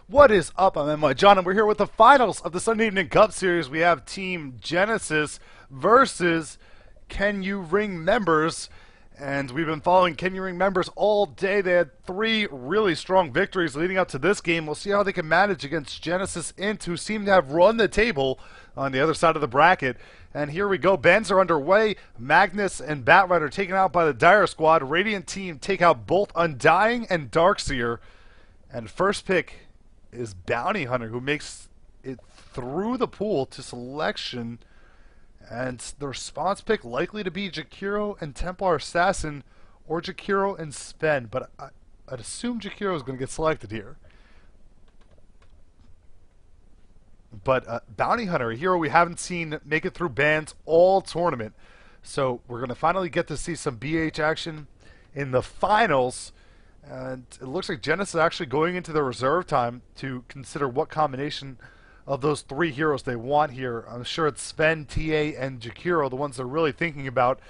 What is up? I'm NYJohn, and we're here with the finals of the Sunday Evening Cup Series. We have Team Genesis versus Can You Ring members. And we've been following Can You Ring members all day. They had three really strong victories leading up to this game. We'll see how they can manage against Genesis Int, who seem to have run the table on the other side of the bracket. And here we go. Bands are underway. Magnus and Batrider taken out by the Dire Squad. Radiant Team take out both Undying and Darkseer. And first pick is Bounty Hunter, who makes it through the pool to selection. And the response pick likely to be Jakiro and Templar Assassin, or Jakiro and Sven. But I'd assume Jakiro is going to get selected here. But Bounty Hunter, a hero we haven't seen make it through bans all tournament. So we're going to finally get to see some BH action in the finals. And it looks like Genesis is actually going into the reserve time to consider what combination of those three heroes they want here. I'm sure it's Sven, TA, and Jakiro, the ones they're really thinking about.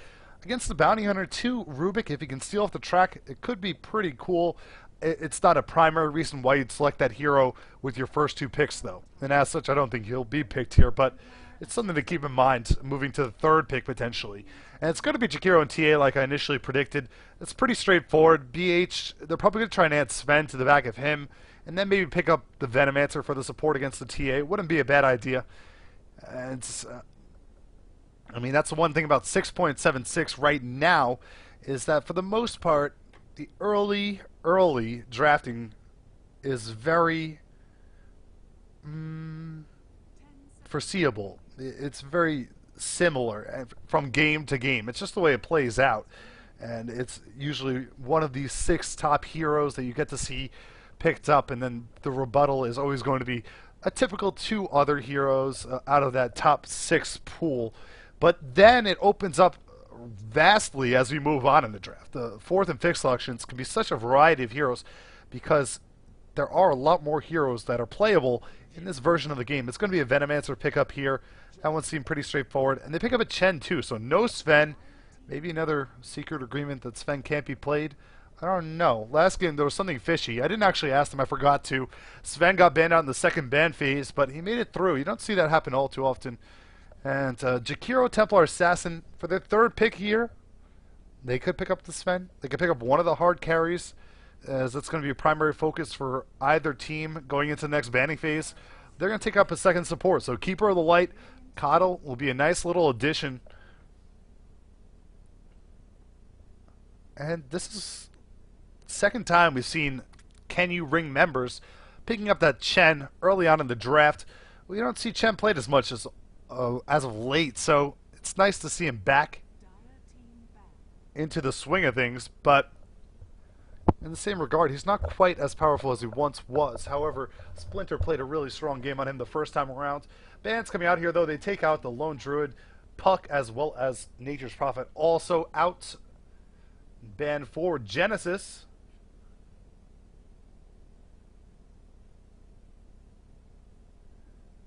Against the Bounty Hunter, too, Rubik, if he can steal off the track, it could be pretty cool. It's not a primary reason why you'd select that hero with your first two picks, though. And as such, I don't think he'll be picked here, but it's something to keep in mind moving to the third pick, potentially. And it's going to be Jakiro and TA like I initially predicted. It's pretty straightforward. BH, they're probably going to try and add Sven to the back of him, and then maybe pick up the Venomancer for the support against the TA. Wouldn't be a bad idea. And I mean, that's the one thing about 6.76 right now, is that for the most part, the early drafting is very foreseeable. It's very similar from game to game. It's just the way it plays out. And it's usually one of these six top heroes that you get to see picked up, and then the rebuttal is always going to be a typical two other heroes out of that top six pool. But then it opens up vastly as we move on in the draft. The fourth and fifth selections can be such a variety of heroes because there are a lot more heroes that are playable in this version of the game. It's going to be a Venomancer pickup here. That one seemed pretty straightforward. And they pick up a Chen too, so no Sven. Maybe another secret agreement that Sven can't be played. I don't know. Last game there was something fishy. I didn't actually ask them. I forgot to. Sven got banned out in the second ban phase, but he made it through. You don't see that happen all too often. And Jakiro, Templar Assassin, for their third pick here, they could pick up the Sven. They could pick up one of the hard carries, as that's going to be a primary focus for either team going into the next banning phase. They're going to take up a second support. So Keeper of the Light, Coddle will be a nice little addition. And this is the second time we've seen Can You Ring members picking up that Chen early on in the draft. We don't see Chen played as much as of late, so it's nice to see him back into the swing of things. But in the same regard, he's not quite as powerful as he once was. However, Splinter played a really strong game on him the first time around. Bans coming out here, though. They take out the Lone Druid, Puck, as well as Nature's Prophet. Also out. Ban for Genesis.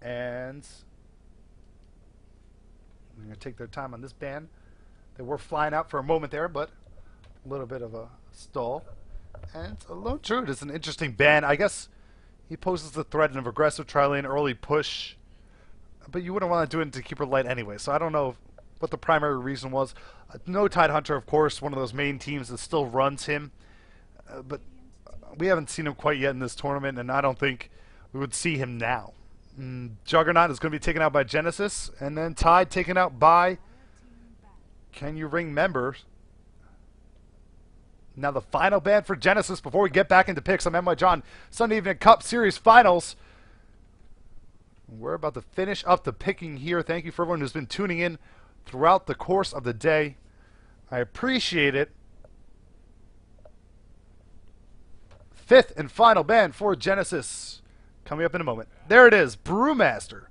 And they're going to take their time on this ban. They were flying out for a moment there, but a little bit of a stall. And Lone Druid is an interesting ban. I guess he poses the threat of aggressive tri-lane early push, but you wouldn't want to do it into Keeper Light anyway, so I don't know what the primary reason was. No Tide Hunter, of course, one of those main teams that still runs him, but we haven't seen him quite yet in this tournament, and I don't think we would see him now. Juggernaut is going to be taken out by Genesis, and then Tide taken out by Can You Ring members. Now the final ban for Genesis before we get back into picks. I'm NYJohn, Sunday Evening Cup Series Finals. We're about to finish up the picking here. Thank you for everyone who's been tuning in throughout the course of the day. I appreciate it. Fifth and final ban for Genesis. Coming up in a moment. There it is, Brewmaster.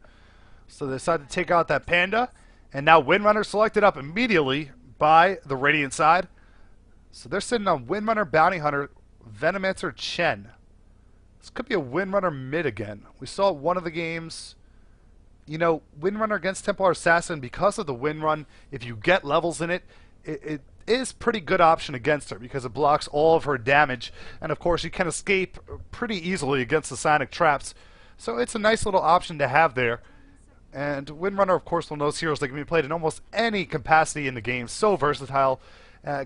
So they decided to take out that Panda. And now Windrunner selected up immediately by the Radiant side. So they're sitting on Windrunner, Bounty Hunter, Venomancer, Chen. This could be a Windrunner mid again. We saw one of the games. You know, Windrunner against Templar Assassin, because of the Windrun, if you get levels in it, it is pretty good option against her because it blocks all of her damage, and of course you can escape pretty easily against the Sonic traps. So it's a nice little option to have there. And Windrunner, of course, one of those heroes that can be played in almost any capacity in the game. So versatile,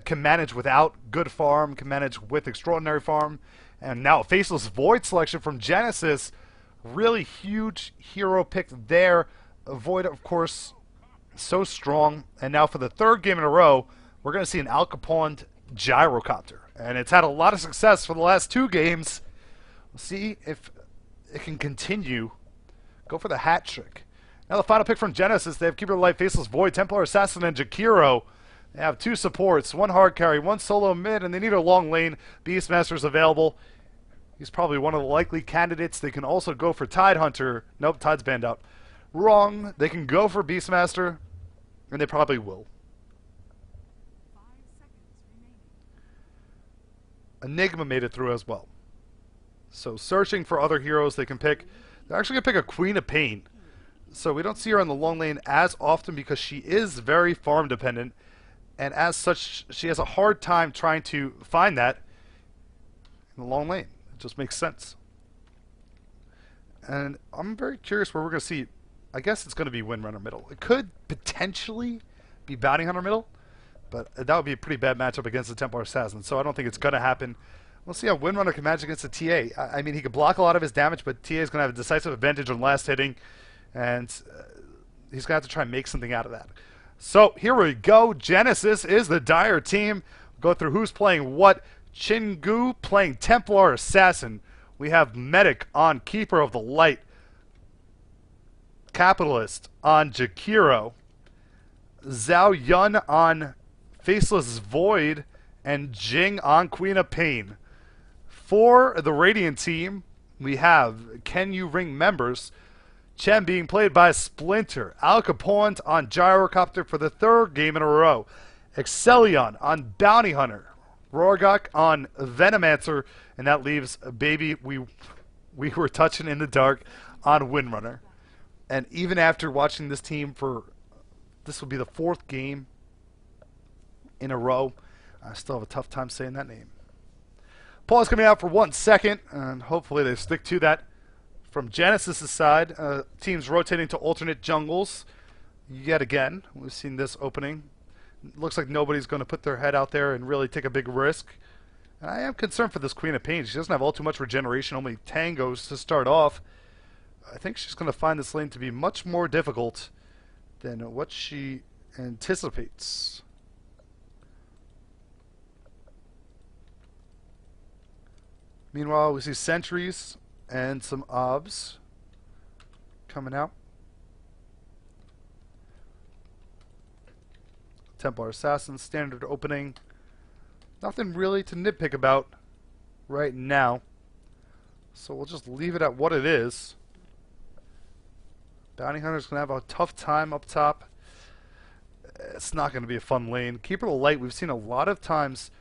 can manage without good farm, can manage with extraordinary farm. And now a Faceless Void selection from Genesis. Really huge hero pick there. Void, of course, so strong. And now for the third game in a row, we're going to see an Al Capone Gyrocopter. And it's had a lot of success for the last 2 games. We'll see if it can continue. Go for the hat trick. Now the final pick from Genesis, they have Keeper of the Light, Faceless Void, Templar Assassin, and Jakiro. They have 2 supports, 1 hard carry, 1 solo mid, and they need a long lane. Beastmaster's available. He's probably one of the likely candidates. They can also go for Tide Hunter. Nope, Tide's banned out. Wrong. They can go for Beastmaster, and they probably will. Enigma made it through as well. So searching for other heroes they can pick. They're actually going to pick a Queen of Pain. So we don't see her in the long lane as often because she is very farm dependent. And as such, she has a hard time trying to find that in the long lane. It just makes sense. And I'm very curious where we're going to see. I guess it's going to be Windrunner middle. It could potentially be Bounty Hunter middle, but that would be a pretty bad matchup against the Templar Assassin. So I don't think it's going to happen. We'll see how Windrunner can match against the TA. I mean, he could block a lot of his damage, but TA is going to have a decisive advantage on last hitting. And he's going to have to try and make something out of that. So here we go. Genesis is the Dire team. We'll go through who's playing what. Chingu playing Templar Assassin. We have Medic on Keeper of the Light. Capitalist on Jakiro. Zhao Yun on Faceless Void. And Jing on Queen of Pain. For the Radiant team, we have Can You Ring members. Chen being played by Splinter. Al Capone on Gyrocopter for the 3rd game in a row. Excellion on Bounty Hunter. Rorgok on Venomancer. And that leaves Baby we were touching in the dark on Windrunner. And even after watching this team for, this will be the 4th game in a row, I still have a tough time saying that name. Pause coming out for 1 second, and hopefully they stick to that. From Genesis' side, teams rotating to alternate jungles. Yet again, we've seen this opening. It looks like nobody's going to put their head out there and really take a big risk. And I am concerned for this Queen of Pain. She doesn't have all too much regeneration, only tangos to start off. I think she's going to find this lane to be much more difficult than what she anticipates. Meanwhile, we see sentries and some obs coming out. Templar Assassin, standard opening. Nothing really to nitpick about right now. So we'll just leave it at what it is. Bounty Hunter's going to have a tough time up top. It's not going to be a fun lane. Keeper of the Light, we've seen a lot of times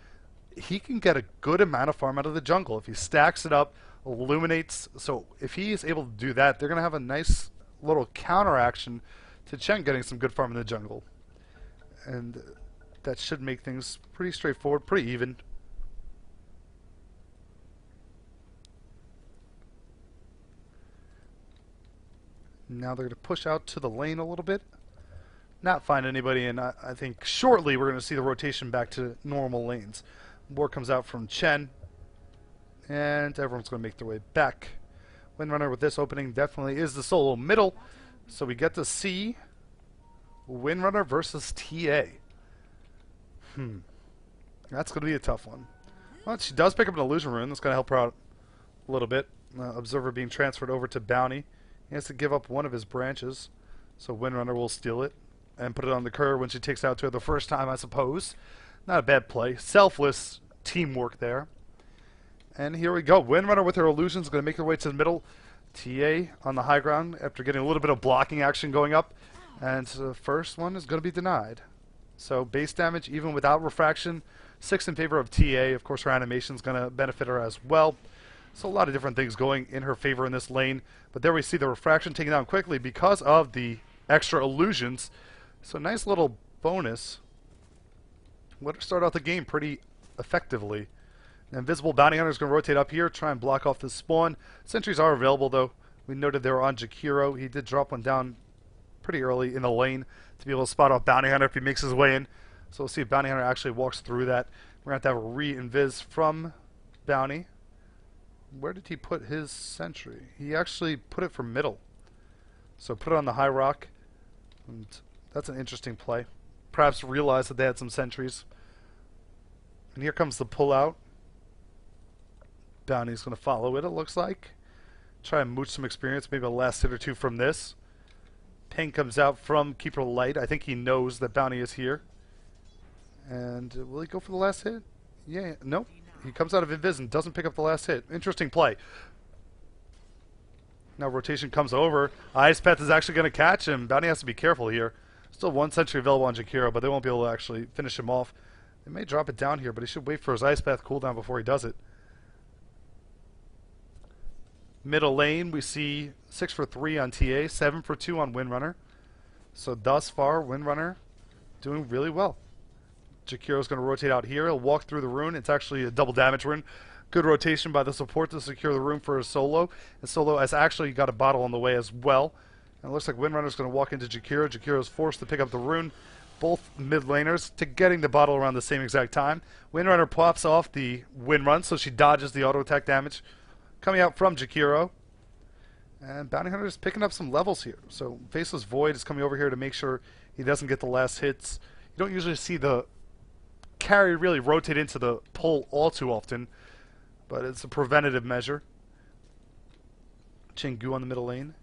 he can get a good amount of farm out of the jungle. If he stacks it up, illuminates. So if he is able to do that, they're going to have a nice little counteraction to Chen getting some good farm in the jungle. And that should make things pretty straightforward, pretty even. Now they're going to push out to the lane a little bit. Not find anybody, and I think shortly we're going to see the rotation back to normal lanes. More comes out from Chen, and everyone's going to make their way back. Windrunner with this opening definitely is the solo middle, so we get to see Windrunner versus TA. That's going to be a tough one. Well, she does pick up an illusion rune. That's going to help her out a little bit. Observer being transferred over to Bounty. He has to give up one of his branches, so Windrunner will steal it and put it on the curve when she takes out to her the first time, I suppose. Not a bad play. Selfless teamwork there. And here we go. Windrunner with her illusions going to make her way to the middle. TA on the high ground after getting a little bit of blocking action going up. And the first one is going to be denied. So base damage, even without refraction, 6 in favor of TA. Of course, her animation is going to benefit her as well. So a lot of different things going in her favor in this lane. But there we see the refraction taken down quickly because of the extra illusions. So nice little bonus let her start out the game pretty effectively. The invisible bounty hunter is going to rotate up here, try and block off this spawn. Sentries are available, though. We noted they were on Jakiro. He did drop one down pretty early in the lane to be able to spot off bounty hunter if he makes his way in. So we'll see if bounty hunter actually walks through that. We're going to have a re-invis from bounty. Where did he put his sentry? He actually put it for middle. So put it on the high rock. And that's an interesting play. Perhaps realize that they had some sentries. And here comes the pullout. Bounty's going to follow it, it looks like. Try and mooch some experience, maybe a last hit or two from this. Ping comes out from Keeper Light. I think he knows that Bounty is here. And will he go for the last hit? Yeah, nope. He comes out of Invis and doesn't pick up the last hit. Interesting play. Now rotation comes over. Ice Path is actually going to catch him. Bounty has to be careful here. Still one sentry available on Jakiro, but they won't be able to actually finish him off. They may drop it down here, but he should wait for his Ice Path cooldown before he does it. Middle lane, we see 6 for 3 on TA, 7 for 2 on Windrunner. So thus far, Windrunner doing really well. Jakiro's going to rotate out here. He'll walk through the rune. It's actually a double damage rune. Good rotation by the support to secure the rune for his solo. And solo has actually got a bottle on the way as well. And it looks like Windrunner's going to walk into Jakiro. Jakiro's forced to pick up the rune. Both mid laners to getting the bottle around the same exact time. Windrunner pops off the Windrun, so she dodges the auto attack damage coming out from Jakiro. And Bounty Hunter is picking up some levels here. So Faceless Void is coming over here to make sure he doesn't get the last hits. You don't usually see the carry really rotate into the pull all too often, but it's a preventative measure. Chingu on the middle lane.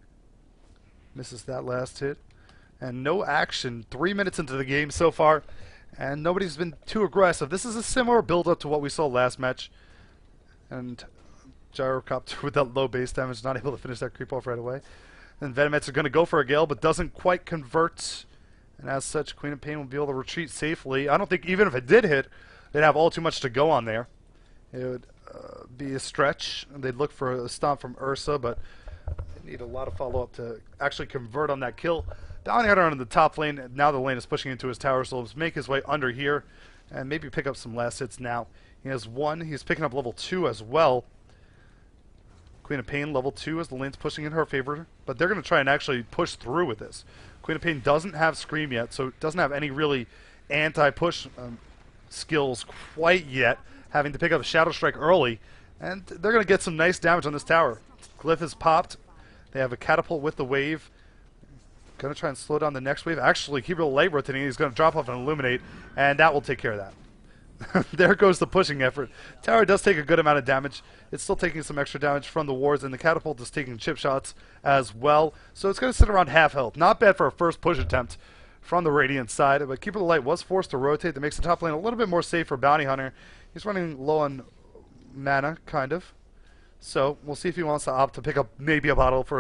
Misses that last hit. And no action. 3 minutes into the game so far, and nobody's been too aggressive. This is a similar build-up to what we saw last match. And Gyrocopter with that low base damage, not able to finish that creep off right away. And Venomets are going to go for a Gale, but doesn't quite convert. And as such, Queen of Pain will be able to retreat safely. I don't think even if it did hit, they'd have all too much to go on there. It would be a stretch. They'd look for a stomp from Ursa, but they need a lot of follow-up to actually convert on that kill. Bounty Hunter on the top lane. Now the lane is pushing into his tower, so he'll make his way under here and maybe pick up some last hits now. He has 1. He's picking up level 2 as well. Queen of Pain level 2 as the lane's pushing in her favor, but they're going to try and actually push through with this. Queen of Pain doesn't have Scream yet, so doesn't have any really anti-push skills quite yet, having to pick up a Shadow Strike early, and they're going to get some nice damage on this tower. Glyph is popped. They have a Catapult with the wave. Going to try and slow down the next wave. Actually, keep it light rotating. He's going to drop off and Illuminate, and that will take care of that. There goes the pushing effort. Tower does take a good amount of damage. It's still taking some extra damage from the wards, and the Catapult is taking chip shots as well. So it's going to sit around half health. Not bad for a first push attempt from the Radiant side, but Keeper of the Light was forced to rotate. That makes the top lane a little bit more safe for Bounty Hunter. He's running low on mana, kind of. So we'll see if he wants to opt to pick up maybe a bottle for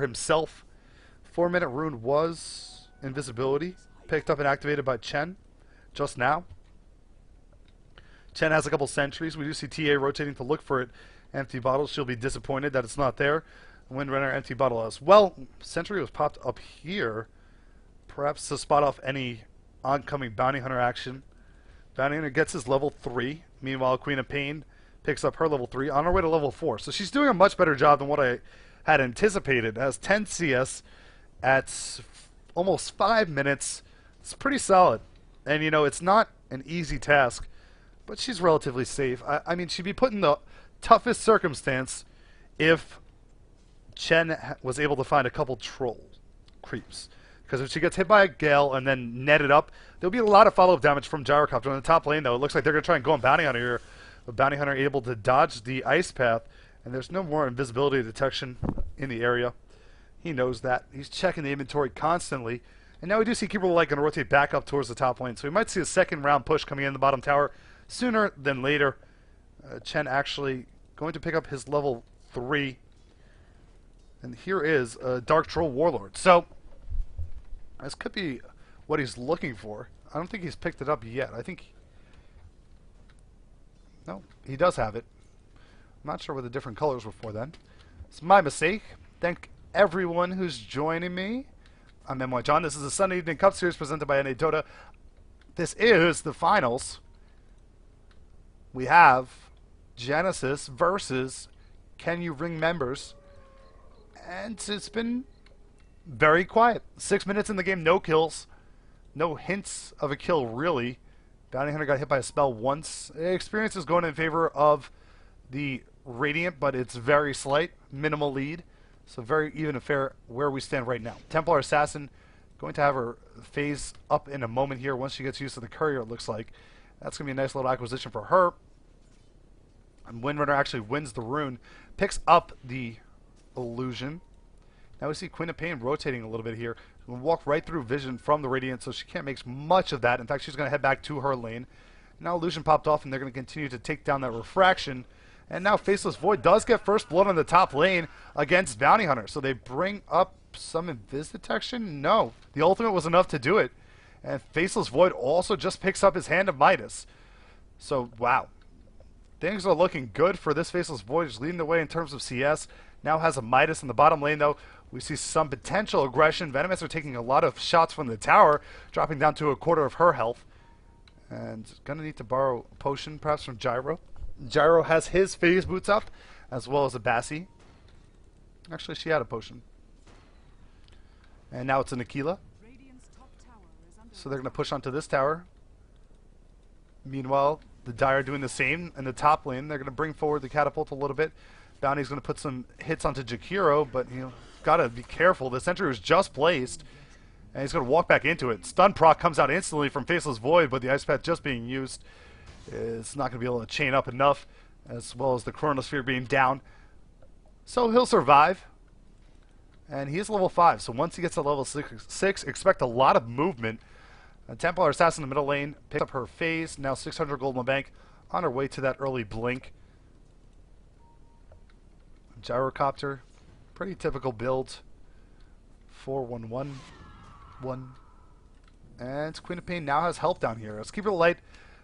himself. 4-minute rune was Invisibility, picked up and activated by Chen just now. Chen has a couple sentries. We do see TA rotating to look for it. Empty bottle. She'll be disappointed that it's not there. Windrunner, empty bottle as well. Sentry was popped up here, perhaps to spot off any oncoming Bounty Hunter action. Bounty Hunter gets his level 3. Meanwhile, Queen of Pain picks up her level 3 on her way to level 4. So she's doing a much better job than what I had anticipated. Has 10 CS at almost 5 minutes. It's pretty solid. And, you know, it's not an easy task, but she's relatively safe. I mean, she'd be put in the toughest circumstance if Chen was able to find a couple troll creeps. Because if she gets hit by a Gale and then netted up, there'll be a lot of follow-up damage from Gyrocopter. On the top lane, though, it looks like they're going to try and go on Bounty Hunter here. But Bounty Hunter able to dodge the Ice Path, and there's no more invisibility detection in the area. He knows that. He's checking the inventory constantly. And now we do see Keeper of the Light going to rotate back up towards the top lane. So we might see a second round push coming in the bottom tower sooner than later. Chen actually going to pick up his level 3. And here is a Dark Troll Warlord. So this could be what he's looking for. I don't think he's picked it up yet. I think... No, he does have it. I'm not sure what the different colors were for then. It's my mistake. Thank everyone who's joining me. I'm NYJohn. This is the Sunday Evening Cup Series presented by NYJohn. this is the finals. We have Genesis versus Can You Ring members. And it's been very quiet. 6 minutes in the game, no kills. No hints of a kill, really. Bounty Hunter got hit by a spell once. Experience is going in favor of the Radiant, but it's very slight. Minimal lead. So very even and fair where we stand right now. Templar Assassin going to have her phase up in a moment here once she gets used to the courier, it looks like. That's going to be a nice little acquisition for her. And Windrunner actually wins the rune. Picks up the illusion. Now we see Queen of Pain rotating a little bit here. We'll walk right through vision from the Radiant, so she can't make much of that. In fact, she's going to head back to her lane. Now illusion popped off, and they're going to continue to take down that refraction. And now Faceless Void does get first blood on the top lane against Bounty Hunter. So they bring up some invis detection? No. The ultimate was enough to do it. And Faceless Void also just picks up his Hand of Midas. So, wow. Things are looking good for this Faceless Void. He's leading the way in terms of CS. Now has a Midas in the bottom lane, though. We see some potential aggression. Venomous are taking a lot of shots from the tower, dropping down to a quarter of her health. And going to need to borrow a potion, perhaps from Gyro. Gyro has his phase boots up, as well as a Bassi. Actually, she had a potion. And now it's an Aquila. So they're going to push onto this tower. Meanwhile, the Dire are doing the same in the top lane. They're going to bring forward the catapult a little bit. Bounty's going to put some hits onto Jakiro, but got to be careful. The sentry was just placed, and he's going to walk back into it. Stun proc comes out instantly from Faceless Void, but the Ice Path just being used is not going to be able to chain up enough, as well as the Chronosphere being down. So he'll survive, and he is level 5. So once he gets to level 6, expect a lot of movement. A Templar Assassin in the middle lane picks up her phase. Now 600 gold in the bank, on her way to that early blink. Gyrocopter, pretty typical build. 4-1-1-1. And Queen of Pain now has help down here. As Keeper of the Light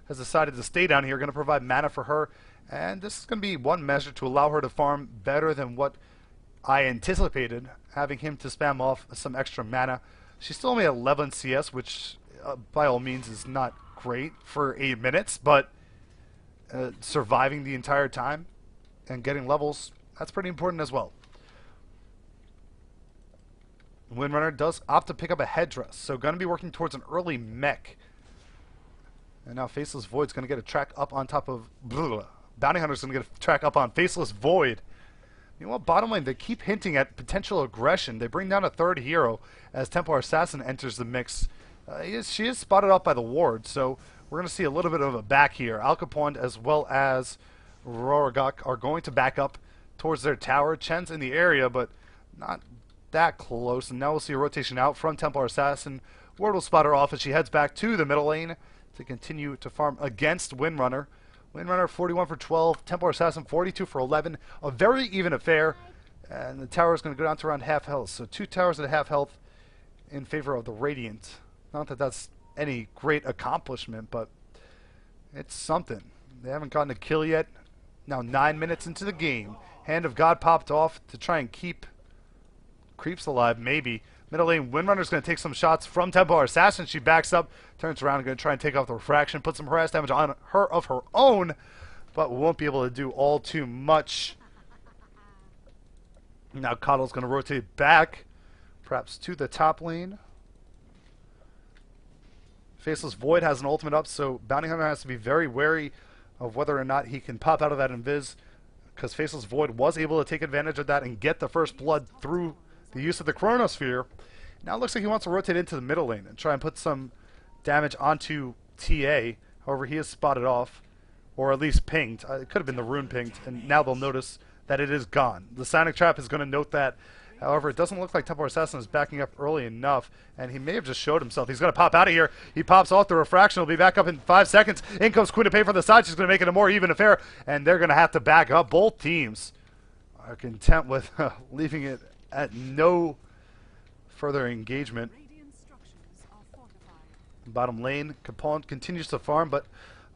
has decided to stay down here, going to provide mana for her. And this is going to be one measure to allow her to farm better than what I anticipated, having him to spam off some extra mana. She's still only at 11 CS, which by all means is not great for 8 minutes, but surviving the entire time and getting levels, that's pretty important as well. Windrunner does opt to pick up a headdress, so going to be working towards an early mech. And now Faceless Void's going to get a track up on top of... Bounty Hunter's going to get a track up on Faceless Void. Meanwhile, bottom lane, they keep hinting at potential aggression. They bring down a third hero as Templar Assassin enters the mix. She is spotted out by the ward, so we're going to see a little bit of a back here. Al Capone as well as Rorogok are going to back up towards their tower. Chen's in the area, but not that close. And now we'll see a rotation out from Templar Assassin. Ward will spot her off as she heads back to the middle lane to continue to farm against Windrunner. Windrunner 41 for 12, Templar Assassin 42 for 11. A very even affair, and the tower is going to go down to around half health. So 2 towers at half health in favor of the Radiant. Not that that's any great accomplishment, but it's something. They haven't gotten a kill yet. Now 9 minutes into the game. Hand of God popped off to try and keep creeps alive, maybe. Middle lane, Windrunner's going to take some shots from Templar Assassin. She backs up, turns around, and going to try and take off the refraction, put some harass damage on her of her own, but won't be able to do all too much. Now Coddle's going to rotate back, perhaps to the top lane. Faceless Void has an ultimate up, so Bounty Hunter has to be very wary of whether or not he can pop out of that invis, because Faceless Void was able to take advantage of that and get the first blood through the use of the Chronosphere. Now it looks like he wants to rotate into the middle lane and try and put some damage onto TA. However, he is spotted off, or at least pinged. It could have been the rune pinged, and now they'll notice that it is gone. The Sonic Trap is going to note that. However, it doesn't look like Templar Assassin is backing up early enough, and he may have just showed himself. He's going to pop out of here. He pops off the refraction. He'll be back up in 5 seconds. In comes Queen of Pain from the side. She's going to make it a more even affair, and they're going to have to back up. Both teams are content with leaving it at no further engagement. Bottom lane, Capone continues to farm, but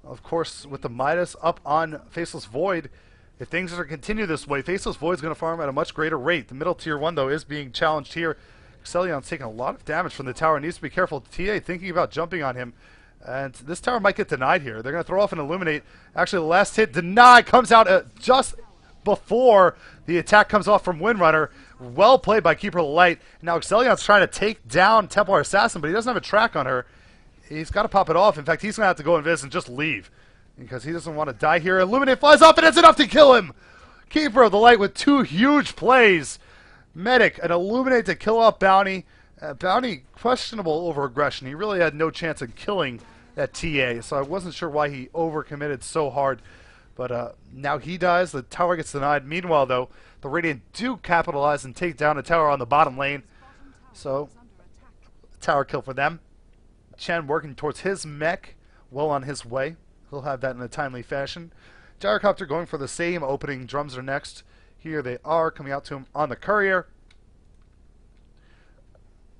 of course with the Midas up on Faceless Void, if things are to continue this way, Faceless Void is going to farm at a much greater rate. The middle tier 1 though is being challenged here. Excelion's taking a lot of damage from the tower, needs to be careful. TA thinking about jumping on him And this tower might get denied here. They're going to throw off an Illuminate. Actually, the last hit denied comes out just before the attack comes off from Windrunner. Well played by Keeper of the Light. Now Excelion's trying to take down Templar Assassin, but he doesn't have a track on her. He's got to pop it off. In fact, he's going to have to go invis and just leave because he doesn't want to die here. Illuminate flies off, and it's enough to kill him. Keeper of the Light with 2 huge plays. Medic, an Illuminate to kill off Bounty. Bounty, questionable over aggression. He really had no chance of killing that TA, so I wasn't sure why he overcommitted so hard. But now he dies. The tower gets denied. Meanwhile, though, the Radiant do capitalize and take down a tower on the bottom lane. So, tower kill for them. Chen working towards his mech, well on his way. He'll have that in a timely fashion. Gyrocopter going for the same opening. Drums are next. Here they are, coming out to him on the courier.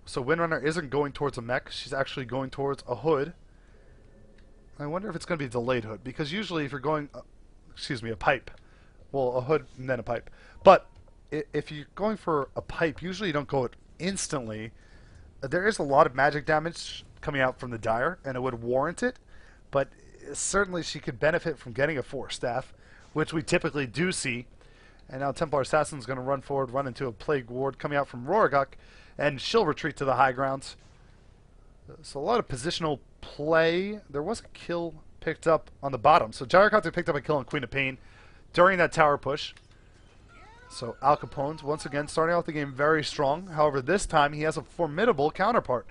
So Windrunner isn't going towards a mech. She's actually going towards a hood. I wonder if it's going to be a delayed hood, because usually if you're going, a pipe. Well, a hood and then a pipe. But if you're going for a pipe, usually you don't go it instantly. There is a lot of magic damage coming out from the Dire, and it would warrant it. But certainly she could benefit from getting a Force Staff, which we typically do see. And now Templar Assassin's going to run forward, run into a Plague Ward coming out from Rorgok, and she'll retreat to the high grounds. So a lot of positional play. There was a kill picked up on the bottom. So Gyrocopter picked up a kill on Queen of Pain during that tower push. So Al Capone's once again starting off the game very strong. However, this time he has a formidable counterpart.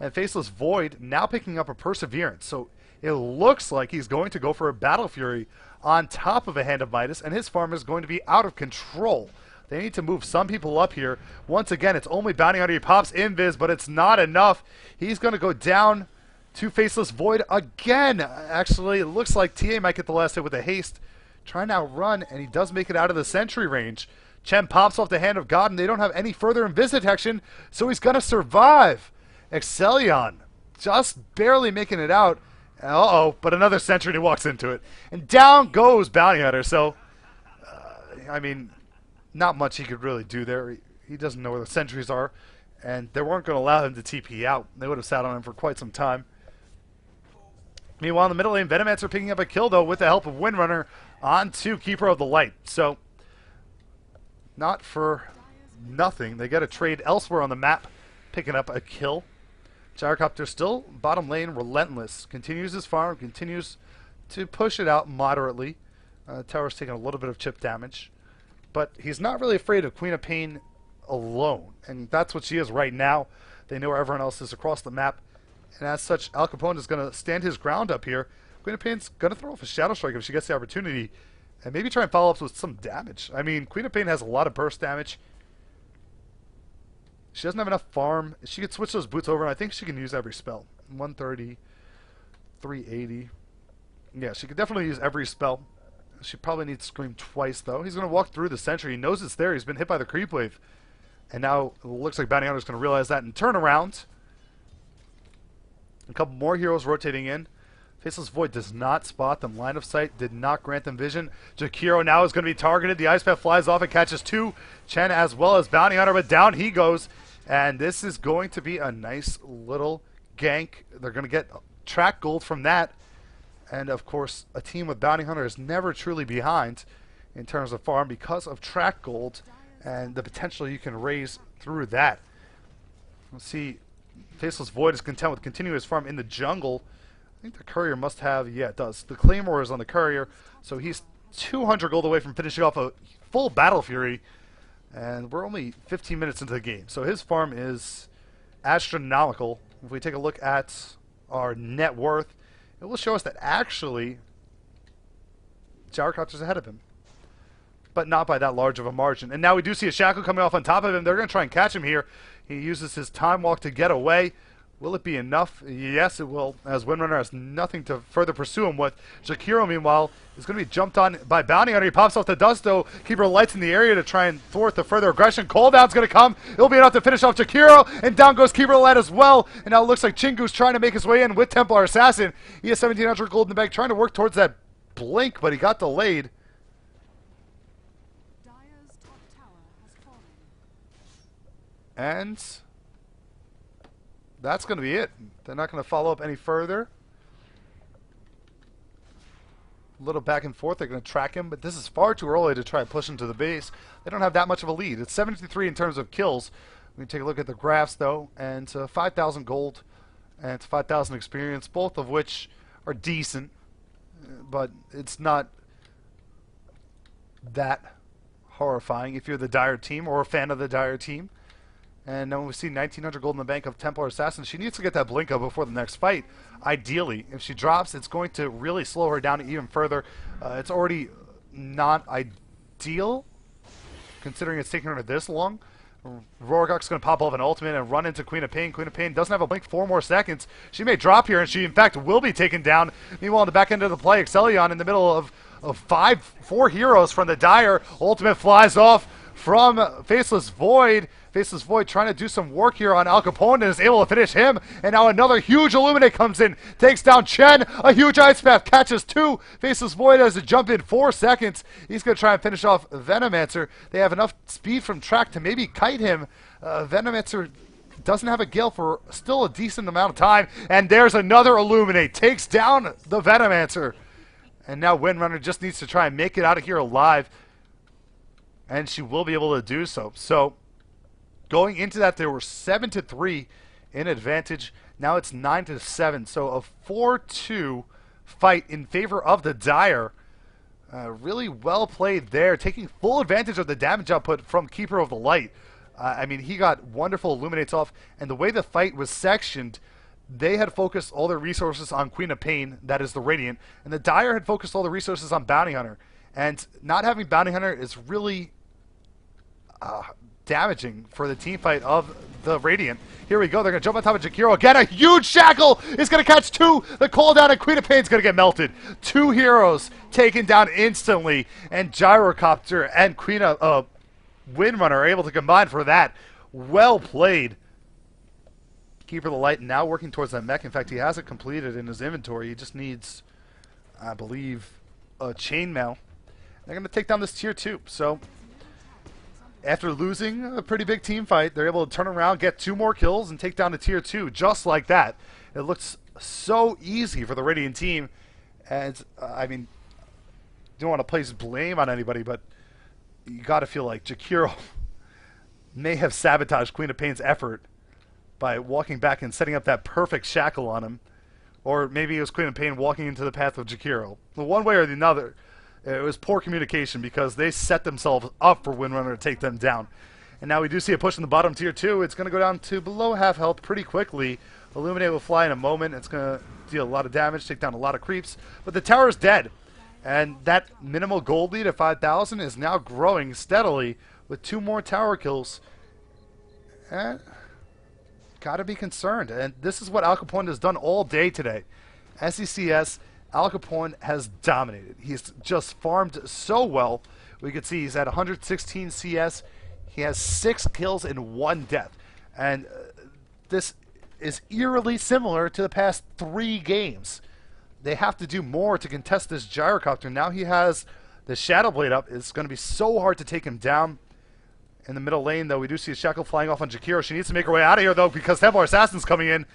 And Faceless Void now picking up a Perseverance. So it looks like he's going to go for a Battle Fury on top of a Hand of Midas, and his farm is going to be out of control. They need to move some people up here. Once again, it's only Bounty Hunter. He pops Invis, but it's not enough. He's going to go down to Faceless Void again. Actually, it looks like TA might get the last hit with a haste. Trying to outrun, and he does make it out of the sentry range. Chen pops off the Hand of God, and they don't have any further Invis detection, so he's going to survive. Excelion just barely making it out. Uh-oh, but another sentry, and he walks into it. And down goes Bounty Hunter, so, I mean, not much he could really do there. He doesn't know where the sentries are, and they weren't going to allow him to TP out. They would have sat on him for quite some time. Meanwhile, in the middle lane, Venomancer picking up a kill, though, with the help of Windrunner onto Keeper of the Light. So, not for nothing. They get a trade elsewhere on the map, picking up a kill. Gyrocopter still bottom lane, relentless. Continues his farm, continues to push it out moderately. Tower's taking a little bit of chip damage. But he's not really afraid of Queen of Pain alone. And that's what she is right now. They know where everyone else is across the map. And as such, Al Capone is going to stand his ground up here. Queen of Pain's going to throw off a Shadow Strike if she gets the opportunity. And maybe try and follow up with some damage. I mean, Queen of Pain has a lot of burst damage. She doesn't have enough farm. She could switch those boots over, and I think she can use every spell. 130, 380. Yeah, she could definitely use every spell. She probably needs Scream twice, though. He's going to walk through the sentry. He knows it's there. He's been hit by the creep wave. And now it looks like Bounty Hunter's going to realize that and turn around. A couple more heroes rotating in. Faceless Void does not spot them. Line of sight did not grant them vision. Jakiro now is going to be targeted. The Ice Path flies off and catches 2. Chen as well as Bounty Hunter, but down he goes. And this is going to be a nice little gank. They're going to get track gold from that. And, of course, a team with Bounty Hunter is never truly behind in terms of farm because of track gold and the potential you can raise through that. Let's see. Faceless Void is content with continuing his farm in the jungle. I think the courier must have, yeah, it does. The Claymore is on the courier, so he's 200 gold away from finishing off a full Battle Fury. And we're only 15 minutes into the game, so his farm is astronomical. If we take a look at our net worth, it will show us that actually Gyrocopter's ahead of him, but not by that large of a margin. And now we do see a Shackle coming off on top of him. They're going to try and catch him here. He uses his Time Walk to get away. Will it be enough? Yes, it will, as Windrunner has nothing to further pursue him with. Jakiro, meanwhile, is going to be jumped on by Bounty Hunter. He pops off the Dusto. Keeper Lights in the area to try and thwart the further aggression. Call down's going to come. It'll be enough to finish off Jakiro, and down goes Keeper Light as well. And now it looks like Chingu's trying to make his way in with Templar Assassin. He has 1,700 gold in the bank, trying to work towards that blink, but he got delayed. Dire's top tower has fallen. And that's going to be it. They're not going to follow up any further. little back and forth. They're going to track him, but this is far too early to try and push him to the base. They don't have that much of a lead. It's 73 in terms of kills. We can take a look at the graphs, though, and 5,000 gold and 5,000 experience, both of which are decent, but it's not that horrifying if you're the Dire team or a fan of the Dire team. And then we see 1,900 gold in the bank of Templar Assassin. She needs to get that blink up before the next fight. Ideally, if she drops, it's going to really slow her down even further. It's already not ideal, considering it's taking her this long. Rorgok's going to pop off an ultimate and run into Queen of Pain. Queen of Pain doesn't have a blink, 4 more seconds. She may drop here, and she, in fact, will be taken down. Meanwhile, on the back end of the play, Excellion in the middle of 4 heroes from the Dire. Ultimate flies off from Faceless Void. Faceless Void trying to do some work here on Al Capone and is able to finish him. And now another huge Illuminate comes in, takes down Chen. A huge Ice Path catches 2. Faceless Void has to jump in 4 seconds. He's going to try and finish off Venomancer. They have enough speed from track to maybe kite him. Venomancer doesn't have a Gale for still a decent amount of time. And there's another Illuminate. Takes down the Venomancer. And now Windrunner just needs to try and make it out of here alive. And she will be able to do so. So, going into that, there were 7-3 in advantage. Now it's 9-7. So a 4-2 fight in favor of the Dire. Really well played there, taking full advantage of the damage output from Keeper of the Light. I mean, he got wonderful Illuminates off, and the way the fight was sectioned, they had focused all their resources on Queen of Pain, that is the Radiant, and the Dire had focused all the resources on Bounty Hunter. And not having Bounty Hunter is really damaging for the team fight of the Radiant. Here we go. They're going to jump on top of Jakiro again. A huge shackle is going to catch 2. The cooldown and Queen of Pain's going to get melted. 2 heroes taken down instantly. And Gyrocopter and Queen of Windrunner are able to combine for that. Well played. Keeper of the Light now working towards that mech. In fact, he has it completed in his inventory. He just needs, I believe, a chainmail. They're going to take down this tier 2. So, after losing a pretty big team fight, they're able to turn around, get 2 more kills, and take down the tier 2 just like that. It looks so easy for the Radiant team. And, I mean, don't want to place blame on anybody, but you got to feel like Jakiro may have sabotaged Queen of Pain's effort by walking back and setting up that perfect shackle on him. Or maybe it was Queen of Pain walking into the path of Jakiro. The one way or the other, it was poor communication because they set themselves up for Windrunner to take them down. And now we do see a push in the bottom tier 2. It's going to go down to below half health pretty quickly. Illuminate will fly in a moment. It's going to deal a lot of damage, take down a lot of creeps. But the tower is dead. And that minimal gold lead at 5,000 is now growing steadily with 2 more tower kills. And got to be concerned. And this is what Al Capone has done all day today. SECS, Al Capone has dominated. He's just farmed so well. We can see he's at 116 CS. He has 6 kills and 1 death. And this is eerily similar to the past 3 games. They have to do more to contest this Gyrocopter. Now he has the Shadow Blade up. It's going to be so hard to take him down. In the middle lane, though, we do see a shackle flying off on Jakiro. She needs to make her way out of here, though, because Templar Assassin's coming in.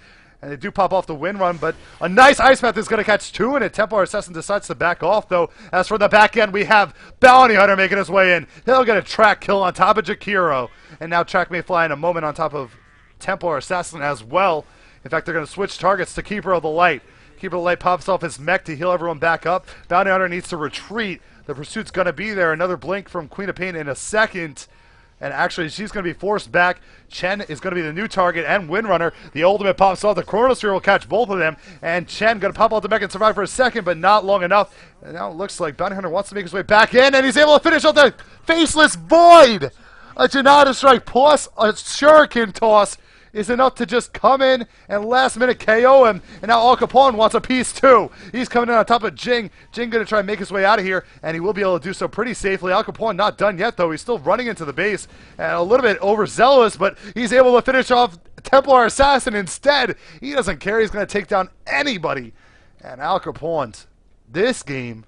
And they do pop off the wind run, but a nice Ice Path is going to catch 2 in it. Templar Assassin decides to back off, though. As for the back end, we have Bounty Hunter making his way in. He'll get a track kill on top of Jakiro. And now track may fly in a moment on top of Templar Assassin as well. In fact, they're going to switch targets to Keeper of the Light. Keeper of the Light pops off his mech to heal everyone back up. Bounty Hunter needs to retreat. The pursuit's going to be there. Another blink from Queen of Pain in a second. And actually, she's going to be forced back. Chen is going to be the new target, and Windrunner. The ultimate pops off. The Chronosphere will catch both of them. And Chen going to pop out the mech and survive for a second, but not long enough. And now it looks like Bounty Hunter wants to make his way back in, and he's able to finish off the Faceless Void! A Janata Strike plus a Shuriken Toss is enough to just come in and last minute KO him. And now Al Capone wants a piece too. He's coming in on top of Jing. Jing going to try and make his way out of here, and he will be able to do so pretty safely. Al Capone not done yet, though. He's still running into the base and a little bit overzealous, but he's able to finish off Templar Assassin instead. He doesn't care. He's going to take down anybody. And Al Capone, this game,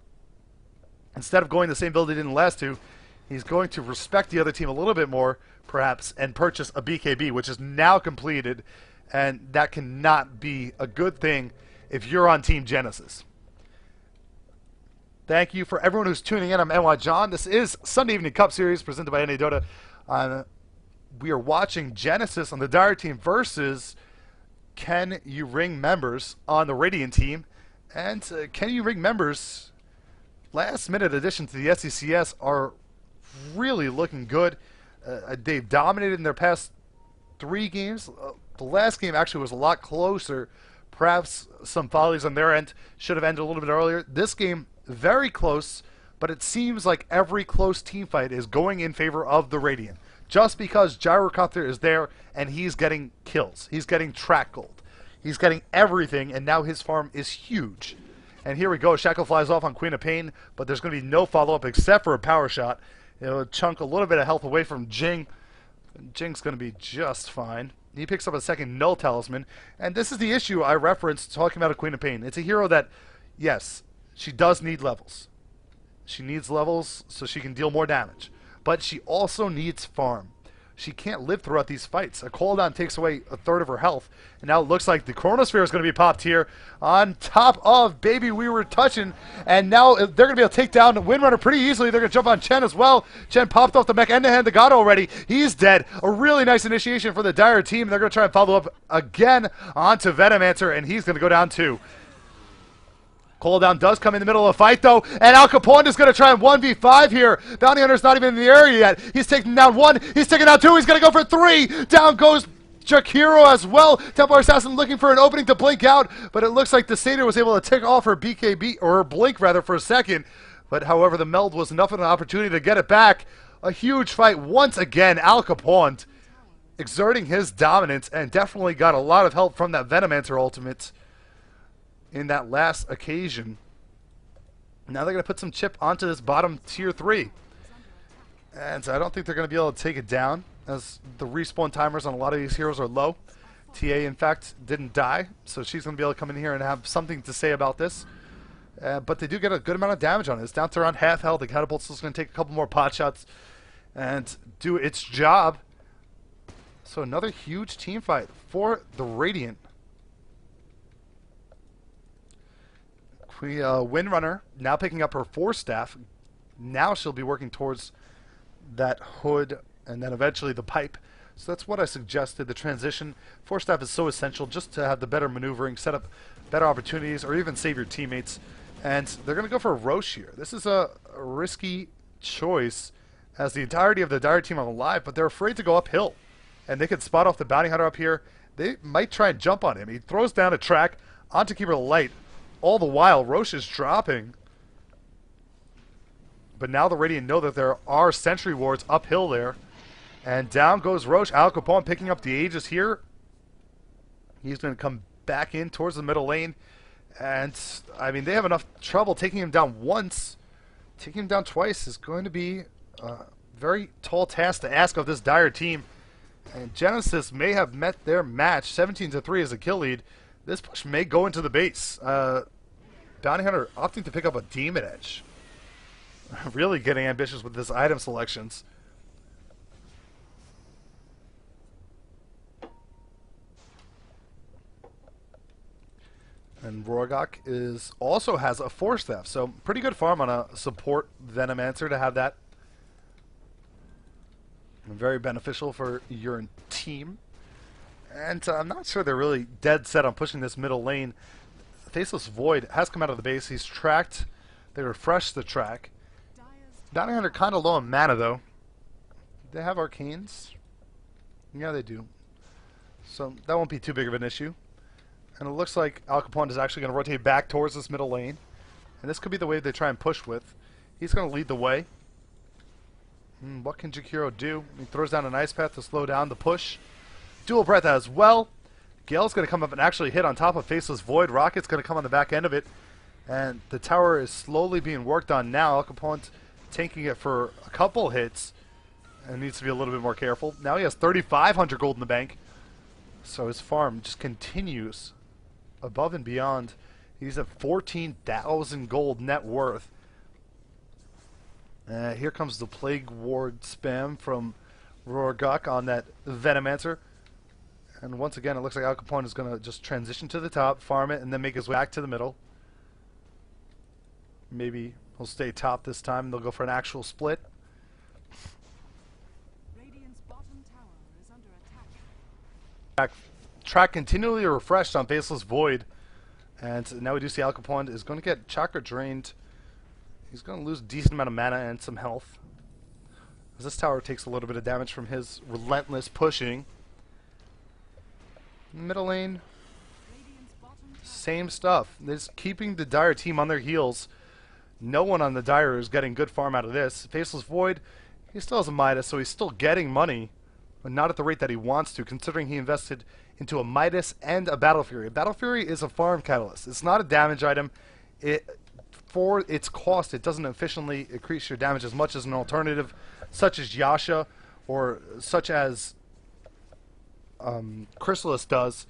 instead of going the same build he did in the last 2, he's going to respect the other team a little bit more, perhaps, and purchase a BKB, which is now completed, and that cannot be a good thing if you're on Team Genesis. Thank you for everyone who's tuning in. I'm NYJohn. This is Sunday Evening Cup Series presented by NYJohn. We are watching Genesis on the Dire team versus Can You Ring members on the Radiant team. And Can You Ring members, last minute addition to the SCCS, are really looking good. They've dominated in their past 3 games. The last game actually was a lot closer. Perhaps some follies on their end should have ended a little bit earlier. This game, very close, but it seems like every close team fight is going in favor of the Radiant. Just because Gyrocopter is there and he's getting kills. He's getting track gold. He's getting everything, and now his farm is huge. And here we go. Shackle flies off on Queen of Pain, but there's going to be no follow-up except for a power shot. It'll chunk a little bit of health away from Jing. Jing's going to be just fine. He picks up a second Null Talisman, and this is the issue I referenced talking about a Queen of Pain. It's a hero that, yes, she does need levels. She needs levels so she can deal more damage. But she also needs farm. She can't live throughout these fights. A cooldown takes away a third of her health, and now it looks like the Chronosphere is going to be popped here on top of Baby We Were Touching, and now they're going to be able to take down Windrunner pretty easily. They're going to jump on Chen as well. Chen popped off the mech end-to-hand the god already. He's dead. A really nice initiation for the Dire team. They're going to try and follow up again onto Venomancer, and he's going to go down too. Cooldown does come in the middle of the fight, though, and Al Capone is going to try and 1v5 here. Bounty Hunter's not even in the area yet. He's taking down 1. He's taking down 2. He's going to go for 3. Down goes Jakiro as well. Templar Assassin looking for an opening to blink out, but it looks like the Satyr was able to tick off her BKB, or her blink rather, for a second. But however, the meld was enough of an opportunity to get it back. A huge fight once again. Al Capone exerting his dominance and definitely got a lot of help from that Venomancer ultimate in that last occasion. Now they're going to put some chip onto this bottom tier 3. And so I don't think they're going to be able to take it down, as the respawn timers on a lot of these heroes are low. TA, in fact, didn't die, so she's going to be able to come in here and have something to say about this. But they do get a good amount of damage on it. It's down to around half health. The Catapult's still going to take a couple more pot shots and do its job. So another huge team fight for the Radiant. Windrunner now picking up her Force Staff. Now she'll be working towards that hood and then eventually the pipe. So that's what I suggested. The transition. Force Staff is so essential just to have the better maneuvering, set up better opportunities, or even save your teammates. And they're going to go for a Roche here. This is a risky choice, as the entirety of the Dire team are alive, but they're afraid to go uphill. And they could spot off the Bounty Hunter up here. They might try and jump on him. He throws down a track onto Keeper of the Light. All the while, Roche is dropping. But now the Radiant know that there are sentry wards uphill there. And down goes Roche. Al Capone picking up the Aegis here. He's going to come back in towards the middle lane. And, I mean, they have enough trouble taking him down once. Taking him down twice is going to be a very tall task to ask of this Dire team. And Genesis may have met their match. 17-3 is a kill lead. This push may go into the base. Bounty Hunter opting to pick up a Demon Edge. Really getting ambitious with this item selections. And Rorgok also has a Force Staff, so pretty good farm on a support Venomancer to have that. Very beneficial for your team. And I'm not sure they're really dead set on pushing this middle lane. Faceless Void has come out of the base. He's tracked. They refreshed the track. Bounty Hunter kind of low on mana, though. They have Arcanes. Yeah, they do. So that won't be too big of an issue. And it looks like Al Capone is actually going to rotate back towards this middle lane. And this could be the wave they try and push with. He's going to lead the way. What can Jakiro do? He throws down an Ice Path to slow down the push. Dual Breath as well. Gale's going to come up and actually hit on top of Faceless Void. Rocket's going to come on the back end of it. And the tower is slowly being worked on now. Al Capone's tanking it for a couple hits and needs to be a little bit more careful. Now he has 3,500 gold in the bank. So his farm just continues above and beyond. He's at 14,000 gold net worth. Here comes the Plague Ward spam from Rorgok on that Venomancer. And once again, it looks like Al Capone is going to just transition to the top, farm it, and then make his way back to the middle. Maybe will stay top this time. They'll go for an actual split. Radiant's bottom tower is under attack. Track continually refreshed on Faceless Void. And now we do see Al Capone is going to get chakra drained. He's going to lose a decent amount of mana and some health. As this tower takes a little bit of damage from his relentless pushing. Middle lane, Radiant's bottom tower same stuff. This keeping the Dire team on their heels. No one on the Dire is getting good farm out of this. Faceless Void, he still has a Midas, so he's still getting money, but not at the rate that he wants to, considering he invested into a Midas and a Battle Fury. A Battle Fury is a farm catalyst. It's not a damage item. For its cost, it doesn't efficiently increase your damage as much as an alternative, such as Yasha, or such as Chrysalis does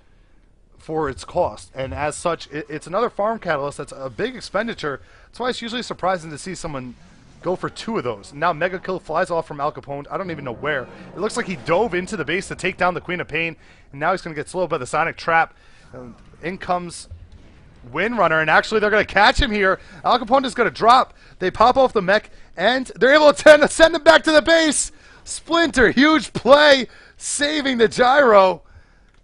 for its cost. And as such, it's another farm catalyst that's a big expenditure. That's why it's usually surprising to see someone go for two of those. Now Mega Kill flies off from Al Capone. I don't even know where. It looks like he dove into the base to take down the Queen of Pain, and now he's going to get slowed by the Sonic Trap. In comes Windrunner, and actually they're going to catch him here. Al Capone is going to drop. They pop off the mech, and they're able to send him back to the base. Splinter, huge play, saving the gyro.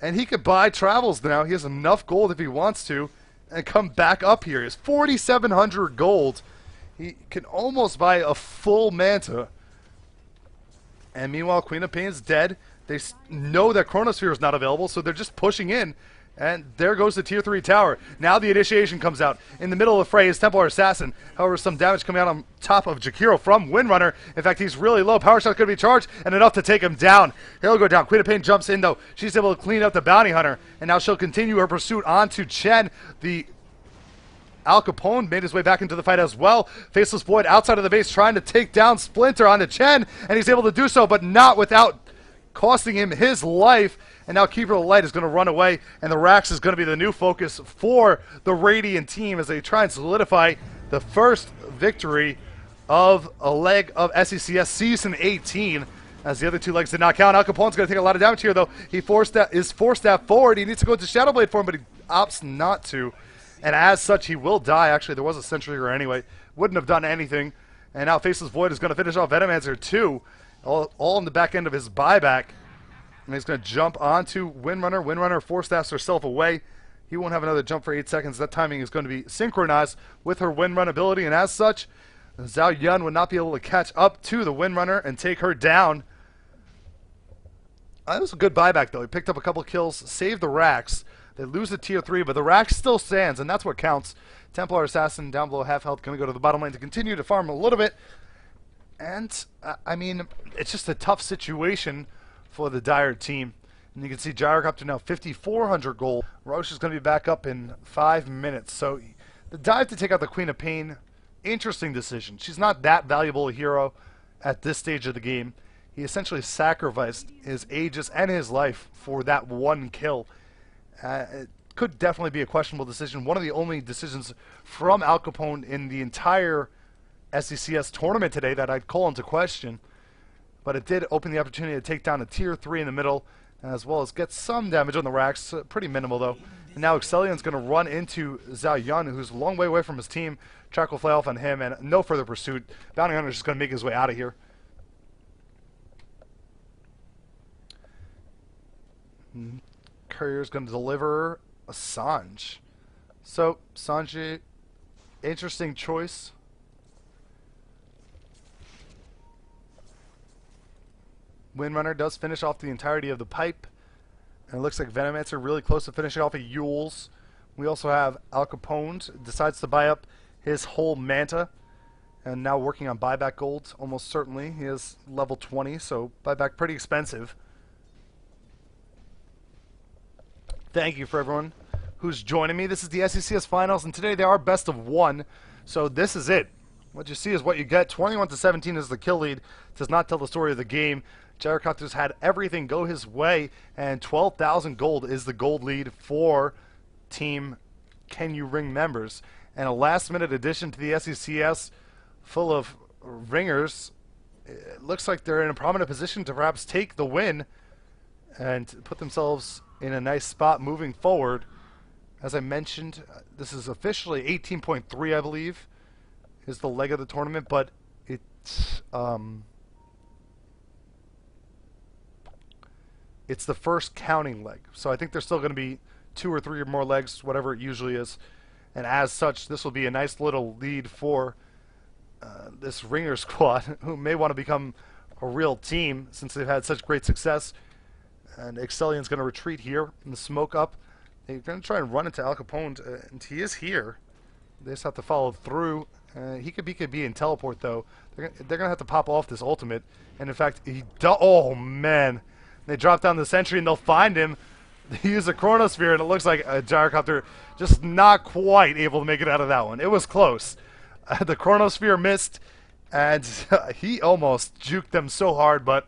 And he could buy travels now. He has enough gold if he wants to, and come back up here. He has 4,700 gold. He can almost buy a full Manta. And meanwhile, Queen of Pain's dead. They know that Chronosphere is not available, so they're just pushing in. And there goes the tier 3 tower. Now the initiation comes out. In the middle of the fray is Templar Assassin. However, some damage coming out on top of Jakiro from Windrunner. In fact, he's really low. Power shot's going to be charged, and enough to take him down. He'll go down. Queen of Pain jumps in, though. She's able to clean up the Bounty Hunter. And now she'll continue her pursuit onto Chen. The Al Capone made his way back into the fight as well. Faceless Void outside of the base trying to take down Splinter onto Chen. And he's able to do so, but not without costing him his life. And now Keeper of the Light is going to run away, and the Rax is going to be the new focus for the Radiant team as they try and solidify the first victory of a leg of SECS Season 18, as the other two legs did not count. Al Capone's going to take a lot of damage here, though. He is forced that forward. He needs to go into Shadowblade for him, but he opts not to. And as such, he will die. Actually, there was a Sentry here anyway. Wouldn't have done anything. And now Faceless Void is going to finish off Venomancer too, all in the back end of his buyback. And he's going to jump onto Windrunner. Windrunner force-staffs herself away. He won't have another jump for 8 seconds. That timing is going to be synchronized with her Windrun ability. And as such, Zhao Yun would not be able to catch up to the Windrunner and take her down. That was a good buyback, though. He picked up a couple kills, saved the Rax. They lose the tier 3, but the Rax still stands, and that's what counts. Templar Assassin down below half health, going to go to the bottom lane to continue to farm a little bit. And, I mean, it's just a tough situation for the Dire team. And you can see Gyrocopter now 5,400 gold. Roche is going to be back up in 5 minutes. So the dive to take out the Queen of Pain, interesting decision. She's not that valuable a hero at this stage of the game. He essentially sacrificed his Aegis and his life for that one kill. It could definitely be a questionable decision. One of the only decisions from Al Capone in the entire SECS tournament today that I'd call into question. But it did open the opportunity to take down a tier 3 in the middle, as well as get some damage on the Rax. Pretty minimal, though. And now Excelion's going to run into Zhao Yun, who's a long way away from his team. Track will fly off on him, and no further pursuit. Bounty Hunter's just going to make his way out of here. Courier's going to deliver a Sanj. So, Sanji, interesting choice. Windrunner does finish off the entirety of the pipe. And it looks like Venomancer really close to finishing off a Yule's. We also have Al Capone decides to buy up his whole Manta. And now working on buyback gold, almost certainly. He is level 20, so buyback pretty expensive. Thank you for everyone who's joining me. This is the SECS Finals, and today they are best of 1. So this is it. What you see is what you get. 21-17 is the kill lead. Does not tell the story of the game. Gyrocopter's had everything go his way, and 12,000 gold is the gold lead for Team Can You Ring members. And a last-minute addition to the SECS full of ringers. It looks like they're in a prominent position to perhaps take the win and put themselves in a nice spot moving forward. As I mentioned, this is officially 18.3, I believe, is the leg of the tournament, but it's the first counting leg. So I think there's still going to be 2 or 3 or more legs, whatever it usually is. And as such, this will be a nice little lead for this Ringer squad, who may want to become a real team since they've had such great success. And Excellion's going to retreat here and smoke up. They're going to try and run into Al Capone, and he is here. They just have to follow through. He could be in teleport, though. They're going to have to pop off this ultimate. And in fact, oh, man. They drop down the sentry, and they'll find him. They use a chronosphere, and it looks like a gyrocopter just not quite able to make it out of that one. It was close. The chronosphere missed, and he almost juked them so hard, but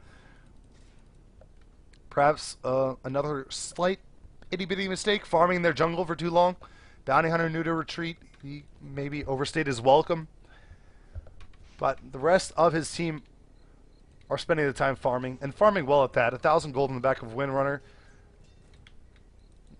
perhaps another slight itty-bitty mistake, farming their jungle for too long. Bounty Hunter knew to retreat. He maybe overstayed his welcome. But the rest of his team are spending the time farming, and farming well at that. 1,000 gold in the back of Windrunner.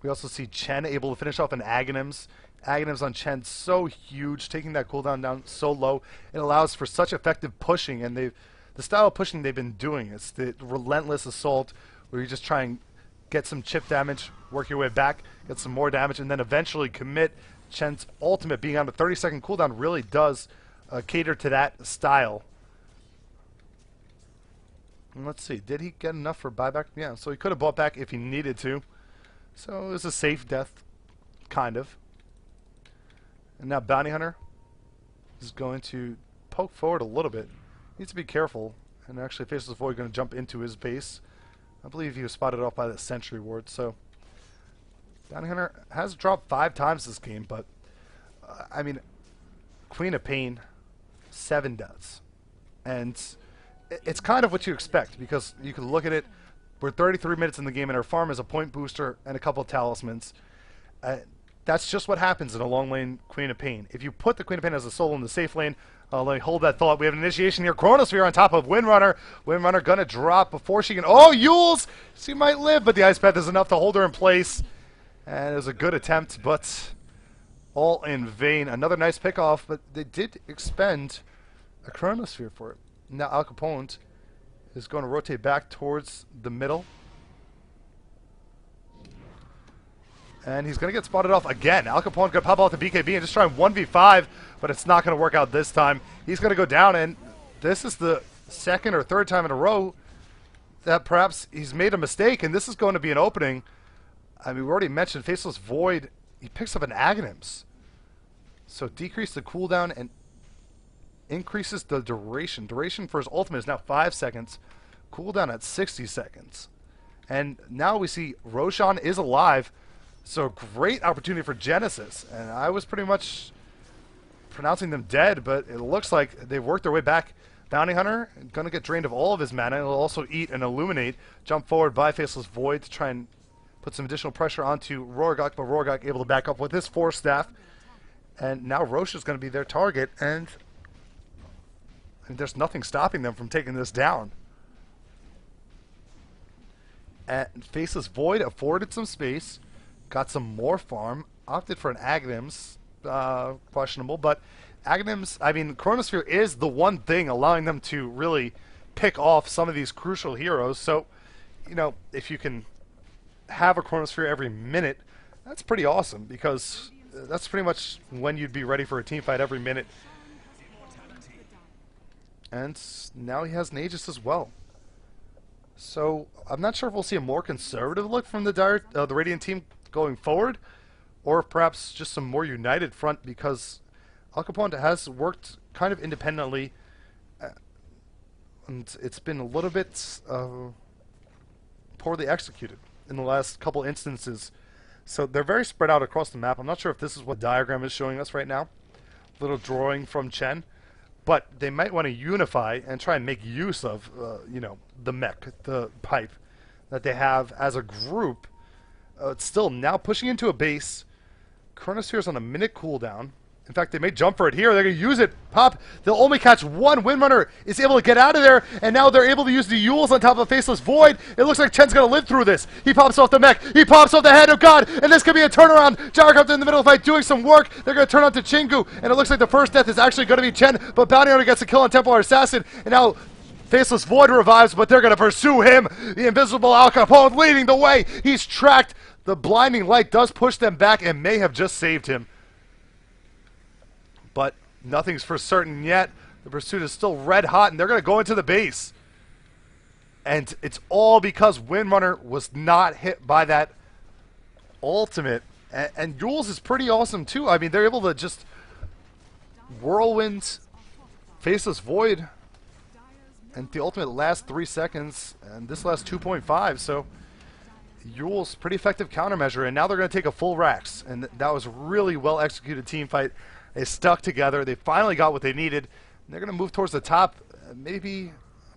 We also see Chen able to finish off an Aghanims. Aghanims on Chen so huge, taking that cooldown down so low. It allows for such effective pushing, and the style of pushing they've been doing. It's the relentless assault where you just try and get some chip damage, work your way back, get some more damage, and then eventually commit. Chen's ultimate being on a 30-second cooldown really does cater to that style. And let's see, did he get enough for buyback? Yeah, so he could have bought back if he needed to. So it was a safe death, kind of. And now Bounty Hunter is going to poke forward a little bit. Needs to be careful. And actually Faceless Void going to jump into his base. I believe he was spotted off by the Sentry Ward. So Bounty Hunter has dropped 5 times this game, but I mean, Queen of Pain, 7 deaths. And it's kind of what you expect, because you can look at it. We're 33 minutes in the game, and our farm is a point booster and a couple of talismans. That's just what happens in a long lane Queen of Pain. If you put the Queen of Pain as a solo in the safe lane, let me hold that thought. We have an initiation here. Chronosphere on top of Windrunner. Windrunner gonna drop before she can. Oh, Yules! She might live, but the Ice Path is enough to hold her in place. And it was a good attempt, but all in vain. Another nice pickoff, but they did expend a Chronosphere for it. Now Al Capone is going to rotate back towards the middle. And he's going to get spotted off again. Al Capone going to pop out the BKB and just try and 1v5, but it's not going to work out this time. He's going to go down, and this is the 2nd or 3rd time in a row that perhaps he's made a mistake, and this is going to be an opening. I mean, we already mentioned Faceless Void. He picks up an Aghanims. So decrease the cooldown and increases the duration. Duration for his ultimate is now 5 seconds. Cooldown at 60 seconds. And now we see Roshan is alive. So great opportunity for Genesis. And I was pretty much pronouncing them dead, but it looks like they've worked their way back. Bounty Hunter going to get drained of all of his mana. He'll also eat and illuminate. Jump forward by Faceless Void to try and put some additional pressure onto Rorgok, but Rorgok able to back up with his Force Staff. And now Roche is going to be their target, and there's nothing stopping them from taking this down. And Faceless Void afforded some space, got some more farm, opted for an Aghanims, questionable, but Aghanims, I mean, Chronosphere is the one thing allowing them to really pick off some of these crucial heroes. So, you know, if you can have a Chronosphere every minute, that's pretty awesome, because that's pretty much when you'd be ready for a team fight every minute. And now he has an Aegis as well. So I'm not sure if we'll see a more conservative look from the Radiant team going forward, or perhaps just some more united front, because Al Capone has worked kind of independently, and it's been a little bit poorly executed in the last couple instances. So they're very spread out across the map. I'm not sure if this is what the diagram is showing us right now. Little drawing from Chen. But they might want to unify and try and make use of, you know, the mech, the pipe that they have as a group. It's still now pushing into a base. Chronosphere's on a minute cooldown. In fact, they may jump for it here. They're going to use it. Pop. They'll only catch one. Windrunner is able to get out of there, and now they're able to use the Yules on top of a Faceless Void. It looks like Chen's going to live through this. He pops off the mech. He pops off the head. Oh, God. And this could be a turnaround. Gyrocopter in the middle of the fight doing some work. They're going to turn on to Chingu, and it looks like the first death is actually going to be Chen, but Bounty Hunter gets a kill on Templar Assassin, and now Faceless Void revives, but they're going to pursue him. The invisible Al Capone leading the way. He's tracked. The blinding light does push them back and may have just saved him. But nothing's for certain yet. The pursuit is still red hot, and they're going to go into the base. And it's all because Windrunner was not hit by that ultimate. And Yules is pretty awesome, too. I mean, they're able to just whirlwind Faceless Void. And the ultimate lasts 3 seconds, and this lasts 2.5, so Yules, pretty effective countermeasure. And now they're going to take a full Rax. And that was really well-executed team fight. They stuck together. They finally got what they needed. And they're going to move towards the top, maybe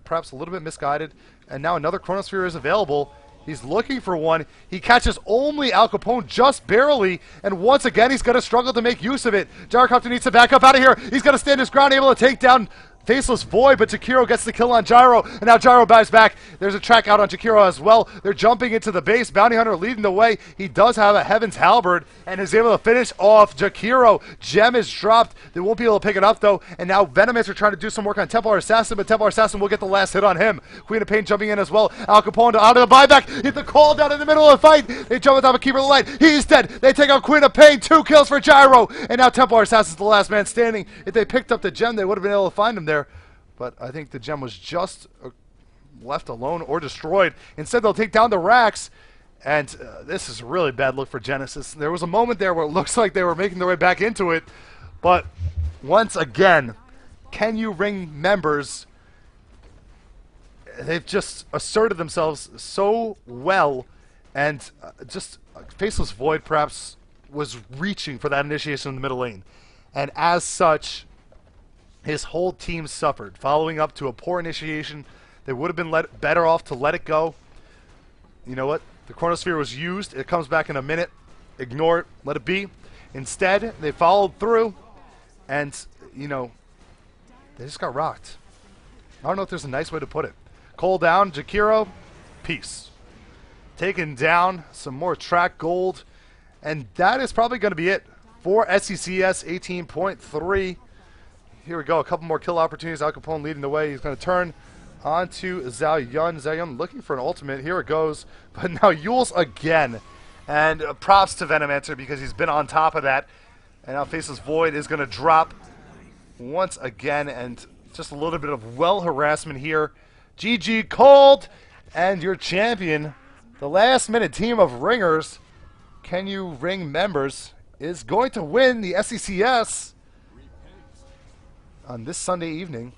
perhaps a little bit misguided. And now another Chronosphere is available. He's looking for one. He catches only Al Capone just barely. And once again, he's going to struggle to make use of it. Gyrocopter needs to back up out of here. He's going to stand his ground, able to take down Faceless Void, but Jakiro gets the kill on Gyro, and now Gyro buys back. There's a track out on Jakiro as well. They're jumping into the base. Bounty Hunter leading the way. He does have a Heaven's Halberd and is able to finish off Jakiro. Gem is dropped. They won't be able to pick it up, though, and now Venomancer trying to do some work on Templar Assassin, but Templar Assassin will get the last hit on him. Queen of Pain jumping in as well. Al Capone out of the buyback. Hit the call down in the middle of the fight. They jump on top of Keeper of the Light. He's dead. They take out Queen of Pain. 2 kills for Gyro, and now Templar Assassin's the last man standing. If they picked up the gem, they would have been able to find him there. But I think the gem was just left alone or destroyed. Instead, they'll take down the Rax. And this is a really bad look for Genesis. There was a moment there where it looks like they were making their way back into it. But once again, Can You Ring members, they've just asserted themselves so well. And just Faceless Void perhaps was reaching for that initiation in the middle lane. And as such, his whole team suffered. Following up to a poor initiation, they would have been better off to let it go. You know what? The Chronosphere was used. It comes back in a minute. Ignore it. Let it be. Instead, they followed through, and, you know, they just got rocked. I don't know if there's a nice way to put it. Cole down. Jakiro, peace. Taken down. Some more track gold. And that is probably going to be it for SCCS 18.3. Here we go, a couple more kill opportunities. Al Capone leading the way. He's going to turn onto Zhao Yun. Zhao Yun looking for an ultimate. Here it goes. But now Yules again. And props to Venomancer because he's been on top of that. And now Faceless Void is going to drop once again. And just a little bit of well harassment here. GG Cold. And your champion, the last minute team of ringers, Can You Ring members, is going to win the SCCS on this Sunday evening.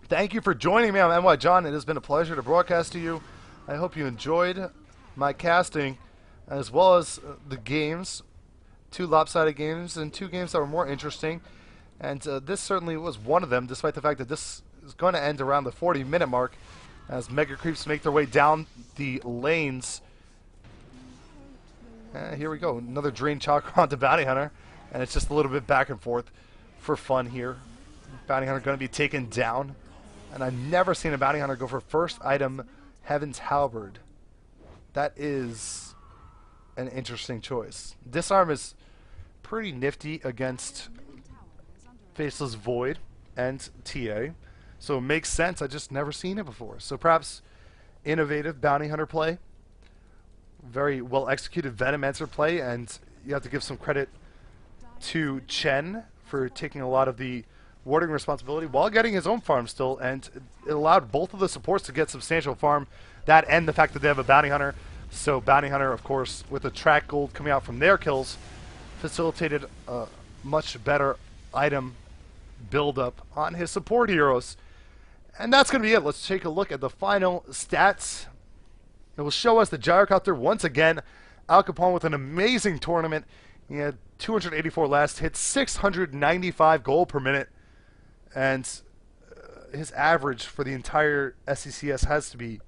Thank you for joining me. I'm NYJohn. It has been a pleasure to broadcast to you. I hope you enjoyed my casting as well as the games. 2 lopsided games and 2 games that were more interesting. And this certainly was one of them, despite the fact that this is going to end around the 40-minute mark as Mega Creeps make their way down the lanes. Here we go. Another Drain Chakra onto Bounty Hunter. And it's just a little bit back and forth for fun here. Bounty Hunter going to be taken down. And I've never seen a Bounty Hunter go for first item Heaven's Halberd. That is an interesting choice. Disarm is pretty nifty against Faceless Void and TA. So it makes sense. I just never seen it before. So perhaps innovative Bounty Hunter play. Very well executed Venomancer play. And you have to give some credit to Chen for taking a lot of the warding responsibility while getting his own farm still, and it allowed both of the supports to get substantial farm. That and the fact that they have a Bounty Hunter. So Bounty Hunter, of course, with the track gold coming out from their kills, facilitated a much better item build-up on his support heroes. And that's going to be it. Let's take a look at the final stats. It will show us the Gyrocopter once again. Al Capone with an amazing tournament. He had 284 last hits, 695 gold per minute, and his average for the entire SCCS has to be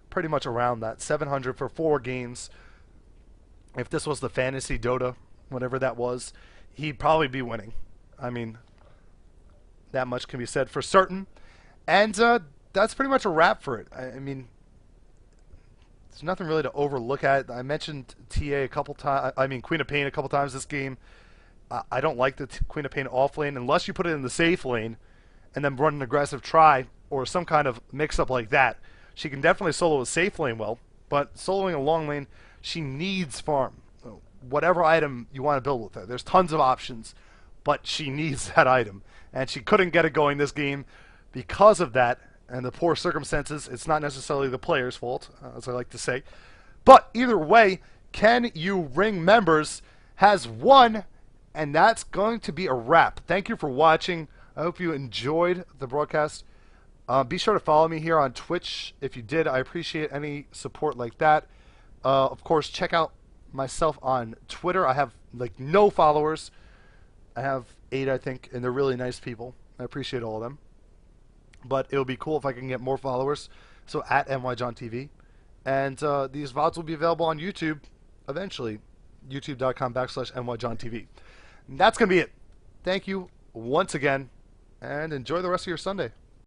pretty much around that, 700 for 4 games. If this was the fantasy Dota, whatever that was, he'd probably be winning. I mean, that much can be said for certain. And that's pretty much a wrap for it. I mean, there's nothing really to overlook at. I mentioned TA a couple times. I mean, Queen of Pain a couple times this game. I don't like the Queen of Pain off lane unless you put it in the safe lane and then run an aggressive try or some kind of mix-up like that. She can definitely solo a safe lane well, but soloing a long lane, she needs farm. Whatever item you want to build with her. There's tons of options, but she needs that item. And she couldn't get it going this game because of that and the poor circumstances. It's not necessarily the player's fault, as I like to say. But either way, Can You Ring members has won, and that's going to be a wrap. Thank you for watching. I hope you enjoyed the broadcast. Be sure to follow me here on Twitch. If you did, I appreciate any support like that. Of course, check out myself on Twitter. I have like no followers. I have 8, I think, and they're really nice people. I appreciate all of them. But it'll be cool if I can get more followers. So at NYJohn TV. And these VODs will be available on YouTube eventually. YouTube.com/NYJohn TV. And that's going to be it. Thank you once again, and enjoy the rest of your Sunday.